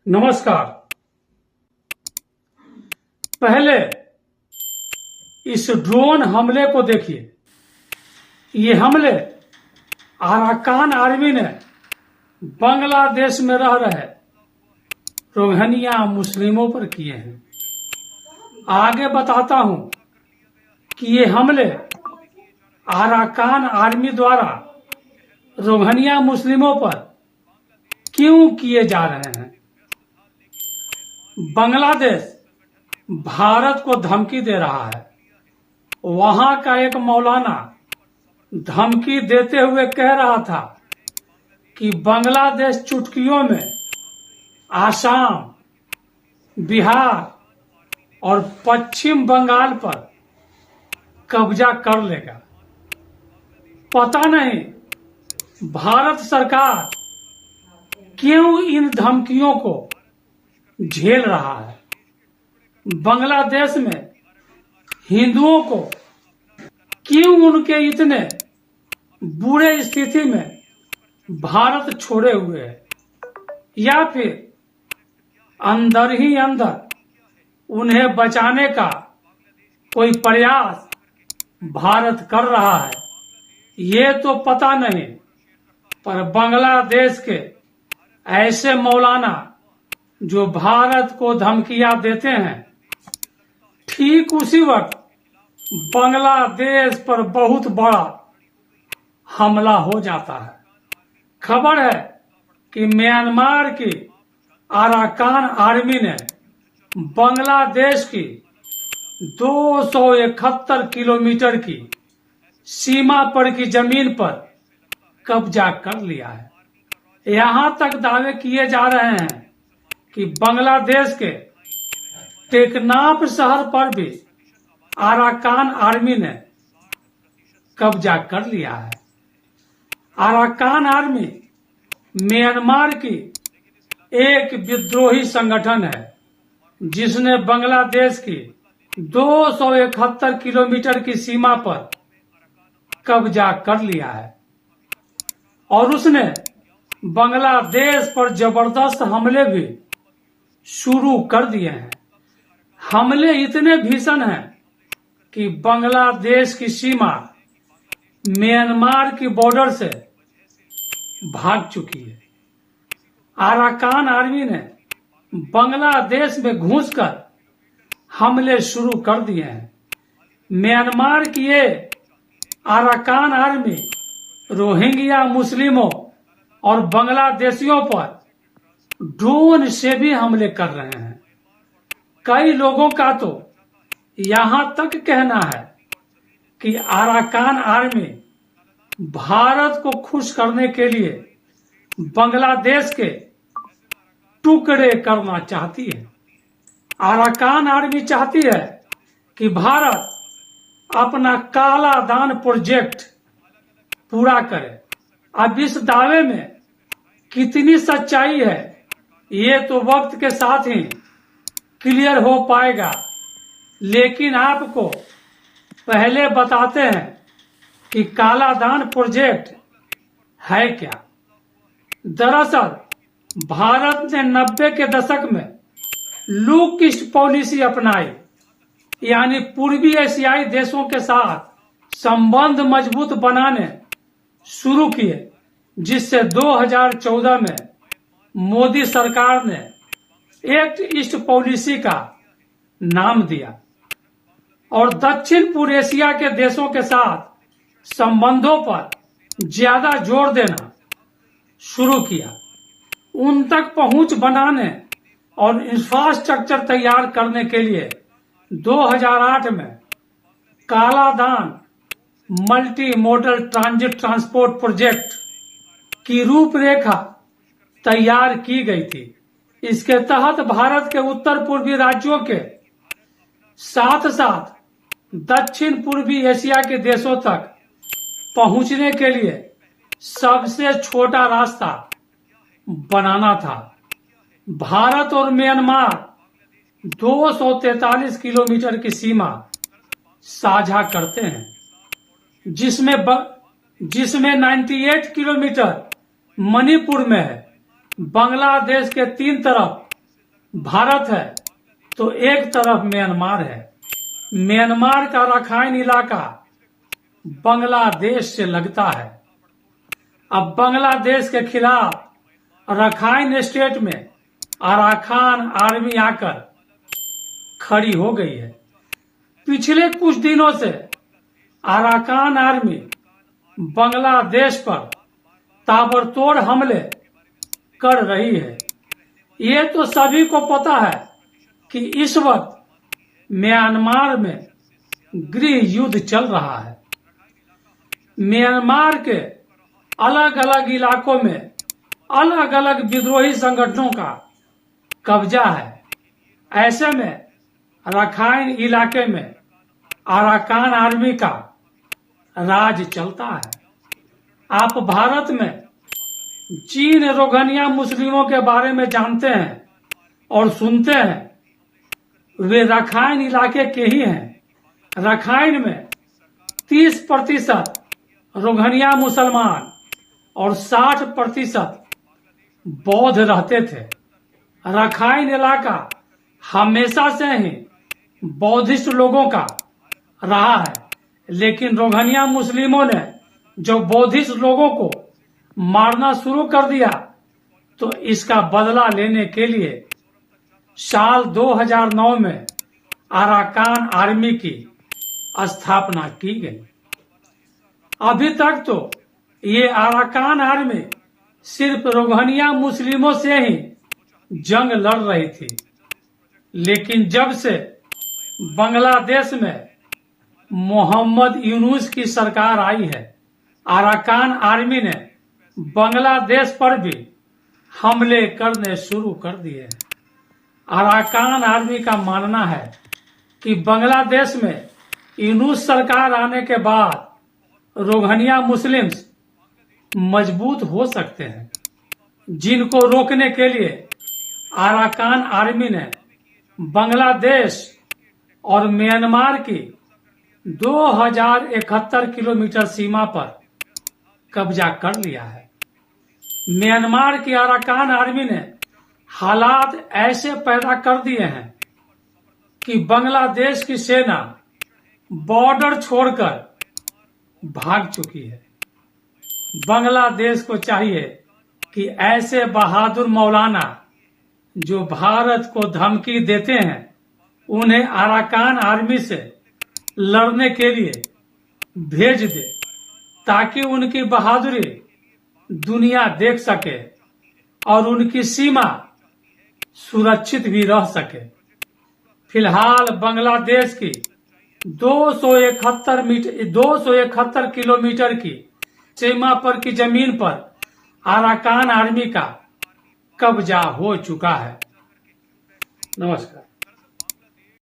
नमस्कार। पहले इस ड्रोन हमले को देखिए। ये हमले अराकान आर्मी ने बांग्लादेश में रह रहे रोहिंग्या मुस्लिमों पर किए हैं। आगे बताता हूं कि ये हमले अराकान आर्मी द्वारा रोहिंग्या मुस्लिमों पर क्यों किए जा रहे हैं। बांग्लादेश भारत को धमकी दे रहा है। वहां का एक मौलाना धमकी देते हुए कह रहा था कि बांग्लादेश चुटकियों में आसाम, बिहार और पश्चिम बंगाल पर कब्जा कर लेगा। पता नहीं भारत सरकार क्यों इन धमकियों को झेल रहा है। बांग्लादेश में हिंदुओं को क्यों उनके इतने बुरे स्थिति में भारत छोड़े हुए है, या फिर अंदर ही अंदर उन्हें बचाने का कोई प्रयास भारत कर रहा है, ये तो पता नहीं। पर बांग्लादेश के ऐसे मौलाना जो भारत को धमकियां देते हैं, ठीक उसी वक्त बांग्लादेश पर बहुत बड़ा हमला हो जाता है। खबर है कि म्यांमार की अराकान आर्मी ने बांग्लादेश की 271 किलोमीटर की सीमा पर की जमीन पर कब्जा कर लिया है। यहां तक दावे किए जा रहे हैं कि बांग्लादेश के टेकनाफ शहर पर भी अराकान आर्मी ने कब्जा कर लिया है। अराकान आर्मी म्यांमार की एक विद्रोही संगठन है जिसने बांग्लादेश की 271 किलोमीटर की सीमा पर कब्जा कर लिया है और उसने बांग्लादेश पर जबरदस्त हमले भी शुरू कर दिए हैं। हमले इतने भीषण हैं कि बांग्लादेश की सीमा म्यांमार की बॉर्डर से भाग चुकी है। अराकान आर्मी ने बांग्लादेश में घुसकर हमले शुरू कर दिए हैं। म्यांमार की ये अराकान आर्मी रोहिंग्या मुस्लिमों और बांग्लादेशियों पर ड्रोन से भी हमले कर रहे हैं। कई लोगों का तो यहां तक कहना है कि अराकान आर्मी भारत को खुश करने के लिए बांग्लादेश के टुकड़े करना चाहती है। अराकान आर्मी चाहती है कि भारत अपना काला दान प्रोजेक्ट पूरा करे। अब इस दावे में कितनी सच्चाई है, ये तो वक्त के साथ ही क्लियर हो पाएगा, लेकिन आपको पहले बताते हैं कि काला दान प्रोजेक्ट है क्या। दरअसल भारत ने 90 के दशक में लुक ईस्ट पॉलिसी अपनाई, यानी पूर्वी एशियाई देशों के साथ संबंध मजबूत बनाने शुरू किए, जिससे 2014 में मोदी सरकार ने एक्ट ईस्ट पॉलिसी का नाम दिया और दक्षिण पूर्व एशिया के देशों के साथ संबंधों पर ज्यादा जोर देना शुरू किया। उन तक पहुंच बनाने और इंफ्रास्ट्रक्चर तैयार करने के लिए 2008 में काला दान multi modal transit transport project की रूपरेखा तैयार की गई थी। इसके तहत भारत के उत्तर पूर्वी राज्यों के साथ साथ दक्षिण पूर्वी एशिया के देशों तक पहुंचने के लिए सबसे छोटा रास्ता बनाना था। भारत और म्यांमार 243 किलोमीटर की सीमा साझा करते हैं, जिसमें 98 किलोमीटर मणिपुर में है। बांग्लादेश के तीन तरफ भारत है तो एक तरफ म्यांमार है। म्यांमार का रखाइन इलाका बांग्लादेश से लगता है। अब बांग्लादेश के खिलाफ रखाइन स्टेट में अराकान आर्मी आकर खड़ी हो गई है। पिछले कुछ दिनों से अराकान आर्मी बांग्लादेश पर ताबड़तोड़ हमले कर रही है। ये तो सभी को पता है कि इस वक्त म्यांमार में गृह युद्ध चल रहा है। म्यांमार के अलग अलग इलाकों में अलग अलग विद्रोही संगठनों का कब्जा है। ऐसे में रखाइन इलाके में अराकान आर्मी का राज चलता है। आप भारत में जिन रोहिंग्या मुस्लिमों के बारे में जानते हैं और सुनते हैं, वे रखाइन इलाके के ही हैं। रखाइन में 30% रोहिंग्या मुसलमान और 60% बौद्ध रहते थे। रखाइन इलाका हमेशा से ही बौद्धिस्ट लोगों का रहा है, लेकिन रोहिंग्या मुस्लिमों ने जो बौद्धिस्ट लोगों को मारना शुरू कर दिया, तो इसका बदला लेने के लिए साल 2009 में अराकान आर्मी की स्थापना की गई। अभी तक तो ये अराकान आर्मी सिर्फ रोहिंग्या मुस्लिमों से ही जंग लड़ रही थी, लेकिन जब से बांग्लादेश में मोहम्मद यूनुस की सरकार आई है, अराकान आर्मी ने बांग्लादेश पर भी हमले करने शुरू कर दिए हैं। अराकान आर्मी का मानना है कि बांग्लादेश में यूनुस सरकार आने के बाद रोहिंग्या मुस्लिम्स मजबूत हो सकते हैं, जिनको रोकने के लिए अराकान आर्मी ने बांग्लादेश और म्यांमार की 2071 किलोमीटर सीमा पर कब्जा कर लिया है। म्यांमार की अराकान आर्मी ने हालात ऐसे पैदा कर दिए हैं कि बांग्लादेश की सेना बॉर्डर छोड़कर भाग चुकी है। बांग्लादेश को चाहिए कि ऐसे बहादुर मौलाना जो भारत को धमकी देते हैं, उन्हें अराकान आर्मी से लड़ने के लिए भेज दे, ताकि उनकी बहादुरी दुनिया देख सके और उनकी सीमा सुरक्षित भी रह सके। फिलहाल बांग्लादेश की 271 किलोमीटर की सीमा पर की जमीन पर अराकान आर्मी का कब्जा हो चुका है। नमस्कार।